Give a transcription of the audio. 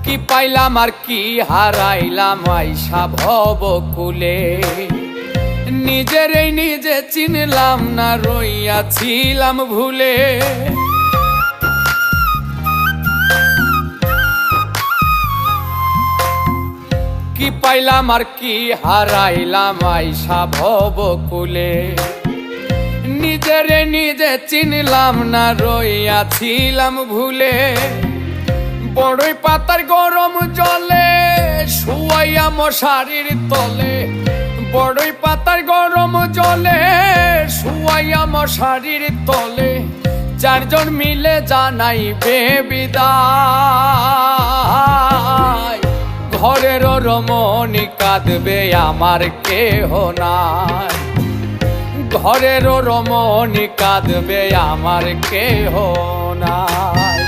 কি পাইলাম আর কি হারাইলাম আইসা ভবকুলে, নিজেরই নিজে চিনলাম না, রইয়াছিলাম ভুলে। কি পাইলাম আর কি হারাইলাম আইসা ভবকুলে, নিজেরে নিজে চিনলাম না, রইয়াছিলাম ভুলে। বড়ই পাতার গরম জলে শুয়াইয়া মশারির তলে, বড়ই পাতার গরম জলে শুয়াইয়া মশারির তলে, চারজন মিলে জানাইবে বিদায়। ঘরের রমণী কাঁদবে আমার কেহ নাই, ঘরের রমণী কাঁদবে আমার কেহ নাই।